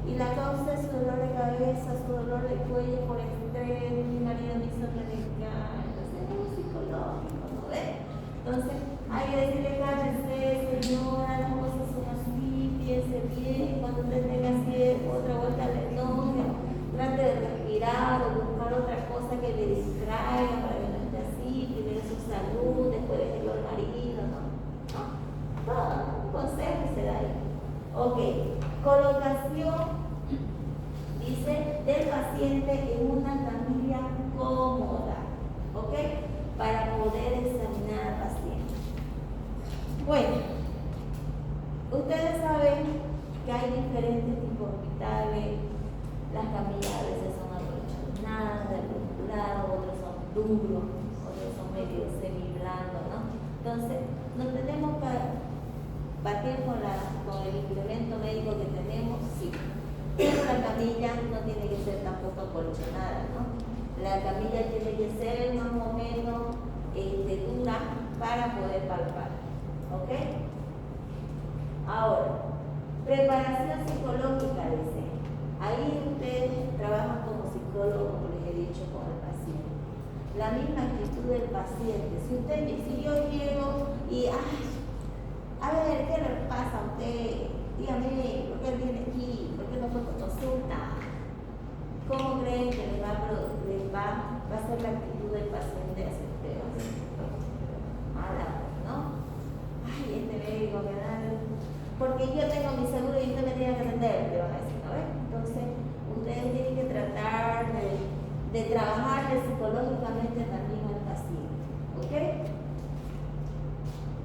y la causa es su dolor de cabeza, su dolor de cuello por estrés, mi marido me hizo renegar, entonces es un psicológico, ¿no ves? Entonces hay que decirle, cállese, señora, las cosas son así, piense bien, cuando usted tenga así otra vuelta al estómago, trate de respirar o buscar otra cosa que le distraiga para que no esté así, primero su salud, después déjelo al marido, ¿no? Un consejo se da ahí. Ok, colocación, dice, del paciente en una camilla cómoda, ¿ok? Para poder examinar al paciente. Bueno, ustedes saben que hay diferentes tipos de hospitales. Las camillas a veces son acolchonadas, de algún lado, otros son duros, otros son medio semiblandos, ¿no? Entonces, no tenemos que batir con el implemento médico que tenemos, sí. Pero la camilla no tiene que ser tampoco acolchonada, ¿no? La camilla tiene que ser más o menos dura para poder palpar, ¿ok? Ahora, preparación psicológica, dice. Ahí ustedes trabajan como psicólogo, como les he dicho, con el paciente. La misma actitud del paciente. Si yo llego y, a ver, ¿qué le pasa a usted? Dígame, ¿por qué él viene aquí? ¿Por qué no fue con consulta? ¿Cómo creen que les va a ser la actitud del paciente hacia ustedes? Mala, ¿no? Ay, este médico que da, porque yo tengo mi seguro y usted me tiene que atender, le van a decir, ¿no ves? Entonces, ustedes tienen que tratar de trabajar psicológicamente también al paciente, ¿ok?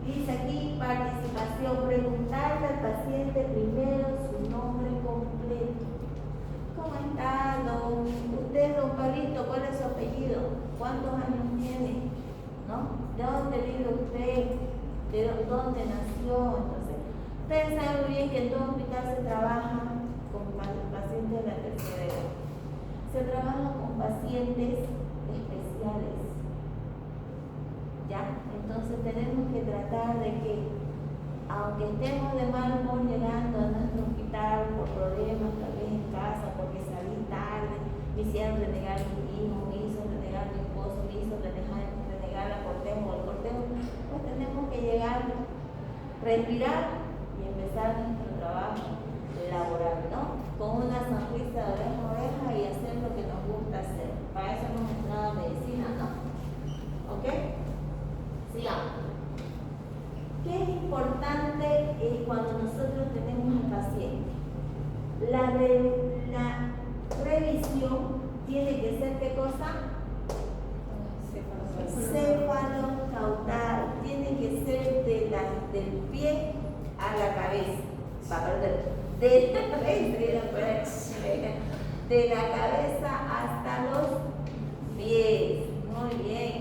Dice aquí, participación, preguntarle al paciente primero su nombre completo. ¿Cómo está, don? Usted, don Pablito, ¿cuál es su apellido? ¿Cuántos años tiene? ¿No? ¿De dónde vive usted? ¿De dónde nació? Entonces, ustedes saben muy bien que en todo hospital se trabaja con pacientes de la tercera edad. Se trabaja con pacientes especiales. ¿Ya? Entonces tenemos que tratar de que, aunque estemos de mal humor llegando a nuestro hospital por problemas tal vez en casa, porque salí tarde, me hicieron renegar a mi hijo, me hizo renegar a esposo me hizo renegar la cortejo o el cortejo, pues tenemos que llegar, respirar y empezar nuestro trabajo laboral, ¿no? Con una sonrisa de oreja a oreja y hacer lo que nos gusta hacer. Para eso hemos entrado a medicina, ¿no? ¿Ok? Sigamos. ¿Qué es importante cuando nosotros tenemos un paciente? La revisión tiene que ser, ¿qué cosa? Cefalocaudal. Tiene que ser del pie a la cabeza. De la cabeza hasta los pies. Muy bien.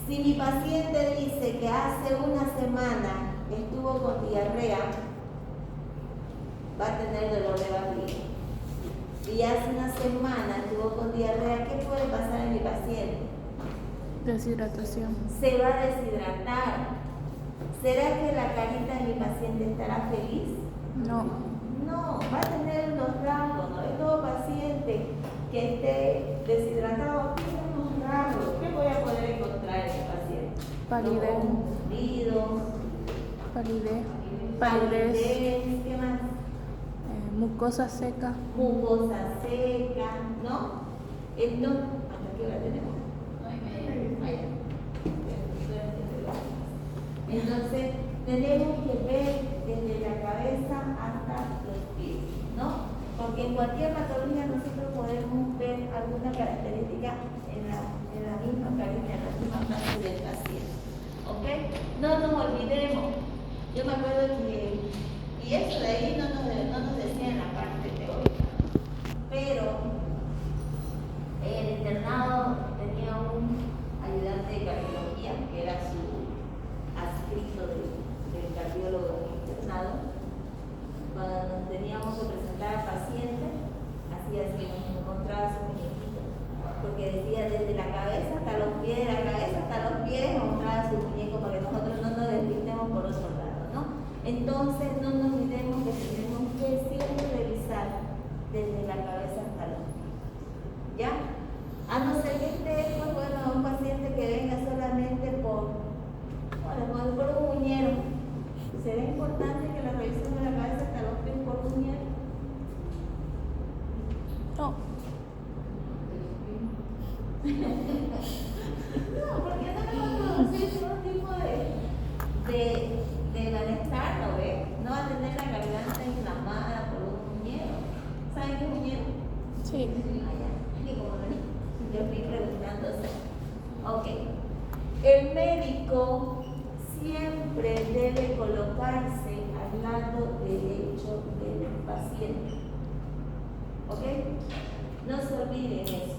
Si mi paciente dice que hace una semana estuvo con diarrea, va a tener dolor de barriga. Y hace una semana estuvo con diarrea, ¿qué puede pasar en mi paciente? Deshidratación. Se va a deshidratar. ¿Será que la carita de mi paciente estará feliz? No. No, va a tener unos rasgos, ¿no? Todo paciente que esté deshidratado tiene unos rasgos. ¿Qué voy a poder encontrar en el paciente? Palidez. Hundido, Palidez. ¿qué más? Mucosa seca. Mucosa seca, ¿no? Entonces, ¿hasta qué hora tenemos? Entonces, tenemos que ver desde la cabeza hasta los pies, ¿no? Porque en cualquier patología nosotros podemos ver alguna característica en la misma carita, en la misma fase del paciente, ¿ok? No nos olvidemos. Yo me acuerdo que, y eso de ahí no nos decía en la parte teórica, pero el internado tenía un ayudante de cardiología que era su adscrito del cardiólogo internado. Cuando teníamos que presentar al paciente, hacía así, nos encontraba su muñequito, porque decía desde la cabeza hasta los pies, de la cabeza hasta los pies, mostraba su muñeco para que nosotros no nos despistemos por otro lado, ¿no? Entonces no nos olvidemos que tenemos que siempre revisar desde la cabeza hasta los pies, ¿ya? A no ser que esté, pues bueno, un paciente que venga solamente por un muñero. ¿Será importante que la revisión de la cabeza hasta los pies por un muñero? No. No, porque no le va a producir ningún tipo de malestar, ¿no ve? No va a tener la garganta inflamada por un muñero. ¿Saben qué es muñero? Sí. Yo fui preguntándose. Ok. El médico siempre debe colocarse al lado derecho del paciente. ¿Ok? No se olviden eso.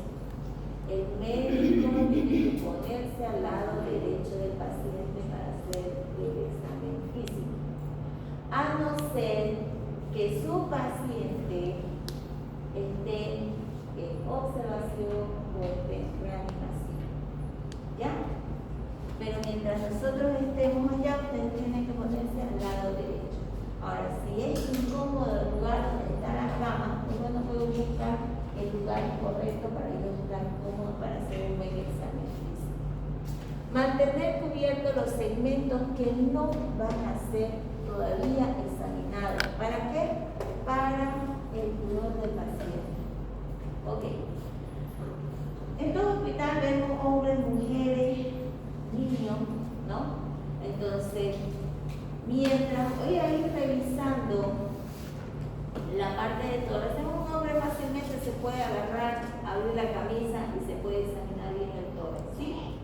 El médico tiene que ponerse al lado derecho del paciente para hacer el examen físico. A no ser que su paciente esté en observación o esté en reanimación. ¿Ya? Pero mientras nosotros estemos allá, ustedes tienen que ponerse al lado derecho. Ahora, si es incómodo el lugar donde está la cama, pues bueno, puedo buscar el lugar correcto para ellos estar cómodos para hacer un buen examen físico. Mantener cubiertos los segmentos que no van a ser todavía examinados. ¿Para qué? Para el pudor del paciente. Ok. En todo hospital vemos hombres, mujeres, niños, ¿no? Entonces, mientras voy a ir revisando la parte de tórax, en un hombre fácilmente se puede agarrar, abrir la camisa y se puede examinar bien el tórax, ¿sí?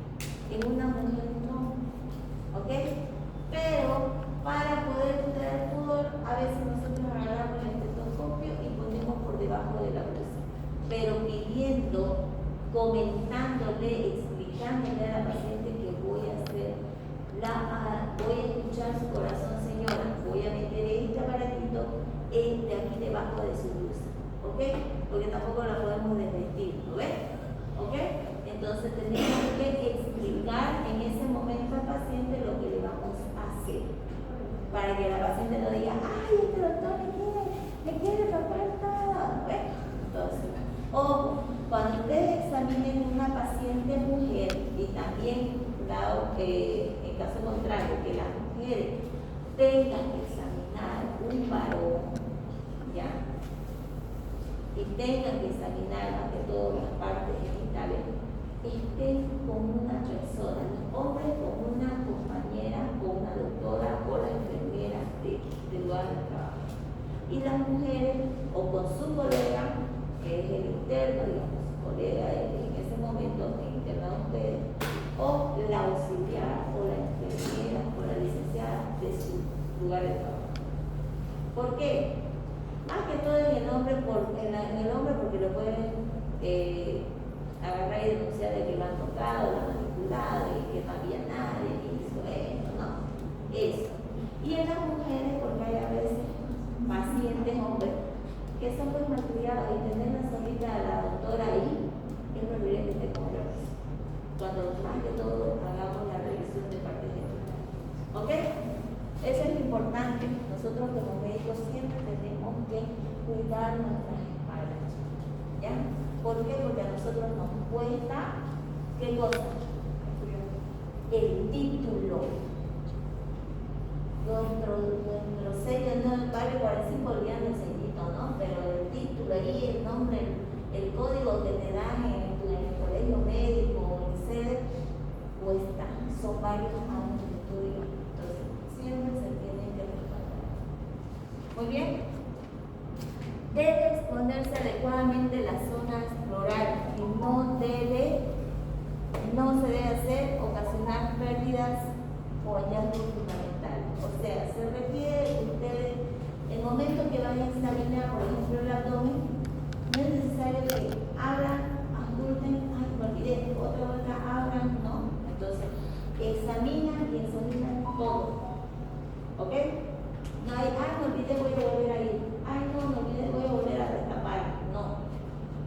En una mujer no, ¿ok? Pero para poder tener pudor, a veces nosotros agarramos el estetoscopio y ponemos por debajo de la blusa, pero pidiendo, comentándole, explicándole a la paciente que voy a hacer voy a escuchar su corazón, señora, voy a meter este aparatito de aquí debajo de su blusa, ¿ok? Porque tampoco la podemos desvestir, ¿lo ves? ¿Ok? Entonces tenemos que explicar en ese momento al paciente lo que le vamos a hacer, para que la paciente no diga, ay, este doctor me quiere tapar todo, ¿ves? Entonces, ojo, cuando ustedes examinen una paciente paciente mujer, y también dado que en caso contrario, que las mujeres tengan que examinar un varón, ¿ya? Y tengan que examinar más que todo las partes genitales, estén con una persona, los hombres con una compañera, con una doctora o la enfermera del lugar de trabajo. Y las mujeres o con su colega, que es el interno, digamos, su colega en ese momento que interna a ustedes, o la auxiliar o la enfermera o la licenciada de su lugar de trabajo. ¿Por qué? Más que todo en el hombre, porque lo pueden agarrar y denunciar de que lo han tocado, lo han manipulado y que no había nadie que hizo eso, no, eso. Y en las mujeres, porque hay a veces pacientes hombres que son pues malcriados y tenerla solita a la doctora ahí es preferible que esté con ellos. Cuando más que todo hagamos la revisión de parte general. ¿Ok? Eso es lo importante. Nosotros como médicos siempre tenemos que cuidar nuestras espaldas. ¿Ya? ¿Por qué? Porque a nosotros nos cuesta, ¿qué cosa? El título. Nuestro sello no vale 45 olvidando el sellito, ¿no? Pero el título ahí, el nombre, el código que te dan en el colegio médico o en sede, cuesta. Son varios años de estudio. Entonces, siempre se tienen que respaldar. Muy bien. Debe exponerse adecuadamente las zonas florales y no se debe hacer ocasionar pérdidas o hallazgos fundamentales. O sea, se requiere que ustedes, en el momento que vayan a examinar, por ejemplo, el abdomen, no es necesario que abran, adulten, ay, me olvidé, otra, abran, no. Entonces, examinan y examinan todo. ¿Ok? No hay, ay, me olvidé, voy a volver a ir. Ay, no, me olvidé, voy a volver a destapar. No.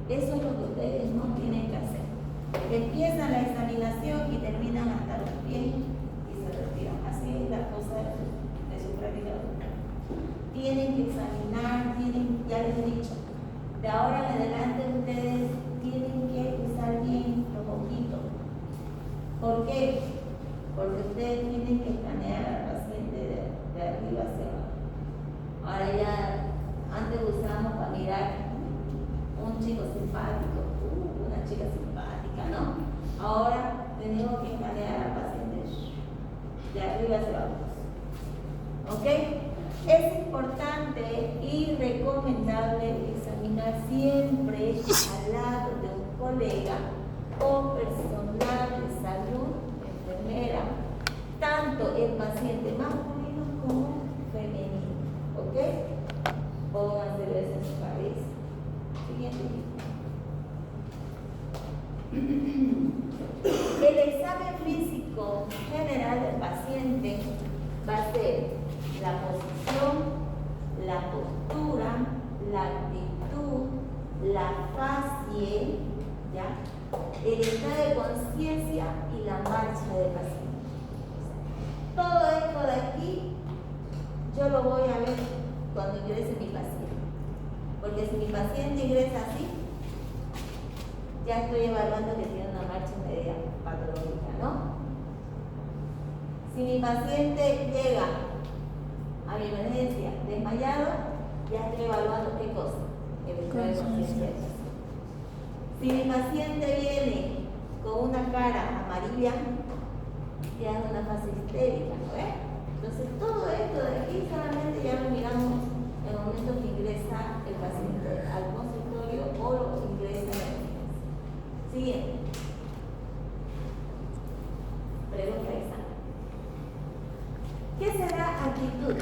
Eso es lo que ustedes no tienen que hacer. Empiezan la examinación y terminan hasta los pies y se retiran. Así es la cosa de su práctica doctoral. Tienen que examinar, ya les he dicho, de ahora en adelante ustedes tienen que usar bien los ojitos. ¿Por qué? Porque ustedes tienen que escanear al paciente de arriba hacia abajo. Ahora ya, antes usábamos para mirar un chico simpático, una chica simpática, ¿no? Ahora tenemos que escanear al paciente de arriba hacia abajo. ¿Ok? Es importante y recomendable examinar siempre al lado de un colega o personal de salud, enfermera, tanto el paciente masculino como femenino. ¿Ok? Pónganse eso en su cabeza. Siguiente. El examen físico general del paciente va a ser la posición, la postura, la actitud, la facie, ¿ya? El estado de conciencia y la marcha del paciente. Todo esto de aquí yo lo voy a ver cuando ingrese mi paciente. Porque si mi paciente ingresa así, ya estoy evaluando que tiene una marcha media patológica, ¿no? Si mi paciente llega a mi emergencia desmayado, ya estoy evaluando qué cosa, el estado de conciencia. Si mi paciente viene con una cara amarilla, ya es una fase histérica, ¿no ves? Entonces todo esto de aquí solamente ya lo miramos en el momento que ingresa el paciente al consultorio o lo ingresa a la emergencia. Siguiente. Pregunta examen. ¿Qué será actitud?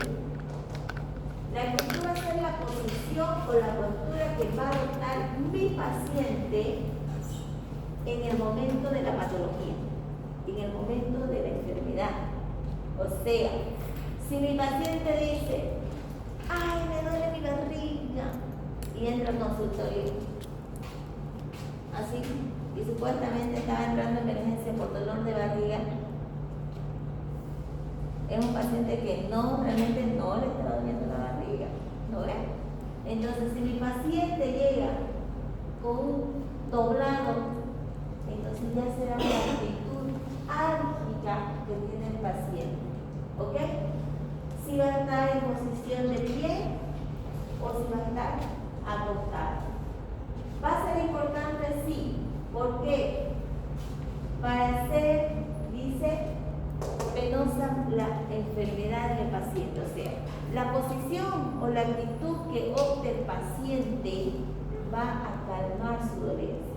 La actitud va a ser la posición o la postura que va a adoptar mi paciente en el momento de la patología, en el momento de la enfermedad. O sea, si mi paciente dice, ay, me duele mi barriga, y entra al consultorio, así, y supuestamente estaba entrando en emergencia por dolor de barriga, es un paciente que realmente no le está doliendo la barriga, ¿no ves? Entonces, si mi paciente llega con un doblado, entonces Entonces ya será la actitud álgica que tiene el paciente. ¿Ok? Si va a estar en posición de pie o si va a estar acostado. Va a ser importante, sí. ¿Por qué? Para hacer, dice, penosa la enfermedad del paciente. O sea, la posición o la actitud que opte el paciente va a calmar su dolencia.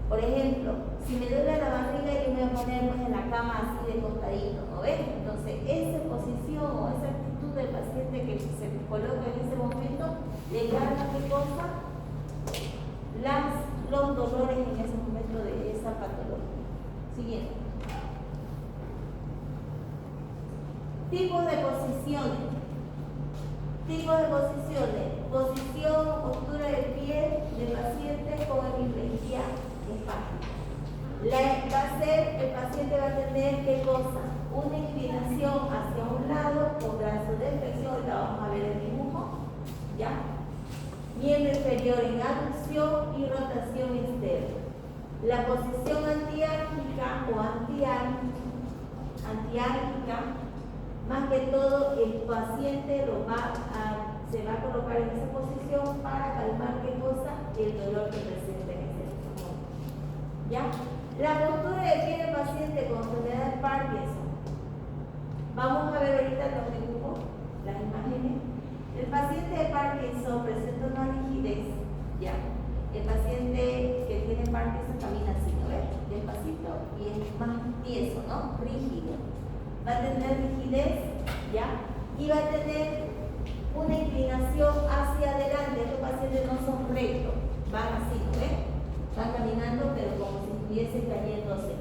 Por ejemplo, si me duele la barriga, yo me voy a poner en la cama así de costadito, ¿no ves? Entonces, esa posición o esa actitud del paciente que se coloca en ese momento le calma qué cosa, los dolores en ese momento de esa patología. Siguiente. Tipos de posiciones. Tipos de posiciones. Posición, postura de pie del paciente con hemiplegia espástica. El paciente va a tener ¿qué cosa? Una inclinación hacia un lado con brazo de flexión, ahorita vamos a ver el dibujo, ¿ya? Miembro inferior en aducción y rotación externa. La posición antiárquica o antiárquica, más que todo el paciente se va a colocar en esa posición para calmar ¿qué cosa? El dolor que presenta en ese momento. ¿Ya? La postura de pie del paciente con enfermedad de Parkinson. Vamos a ver ahorita los dibujos, las imágenes. El paciente de Parkinson presenta una rigidez, ¿ya? El paciente que tiene Parkinson camina así, ¿no ves? Despacito y es más tieso, ¿no? Rígido. Va a tener rigidez, ¿ya? Y va a tener una inclinación hacia adelante. Estos pacientes no son rectos, van así, ¿no ves? Van caminando, pero como si estuviesen cayéndose.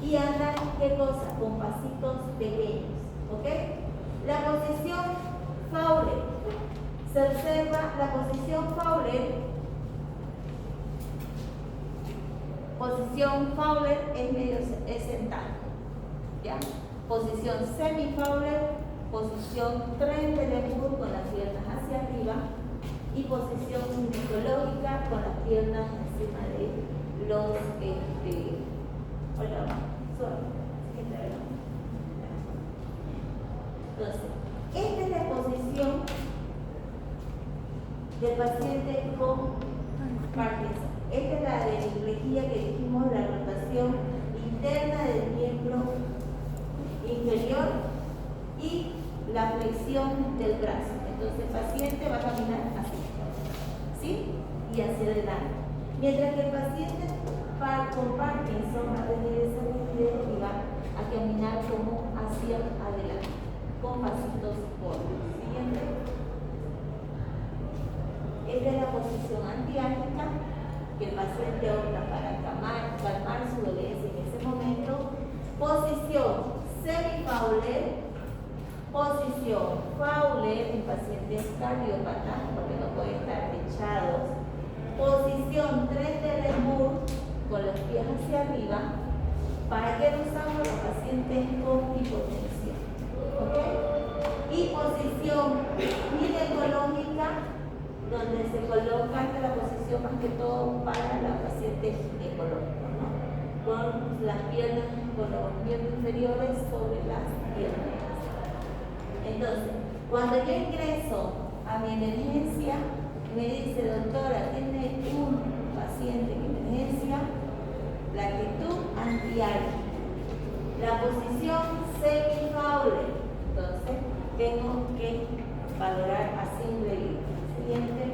Y andan, ¿qué cosa? Con pasitos pequeños, ¿ok? La posición Fowler. Se observa la posición Fowler. Posición Fowler es sentado, ¿ya? Posición semi-Fowler, posición tren de Lemur con las piernas hacia arriba y posición ginecológica con las piernas encima de los entonces, esta es la posición del paciente con Parkinson. Esta es la de hemiplegia que dijimos, la rotación interna del miembro inferior y la flexión del brazo. Entonces el paciente va a caminar así, ¿sí? Y hacia adelante. Mientras que el paciente con Parkinson va a tener esa rigidez y va a caminar como hacia adelante, con pasitos cortos. Siguiente. Esta es la posición antiárquica que el paciente opta para calmar su dolencia en ese momento. Posición semi-Fowler, posición Fowler en pacientes cardiópatas, porque no pueden estar echados. Posición tren de Lemur con los pies hacia arriba. ¿Para qué lo usamos los pacientes con hipotensión? ¿Ok? Y posición ginecológica, donde se coloca la posición más que todo para la paciente ginecológica, ¿no? Con las piernas, con los miembros inferiores sobre las piernas. Entonces, cuando yo ingreso a mi emergencia, me dice, doctora, tiene un paciente en emergencia, la actitud antiárquica, la posición semi-Fowler. Entonces, tengo que valorar así un delito. Siguiente.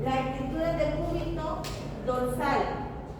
La actitud de cúbito dorsal.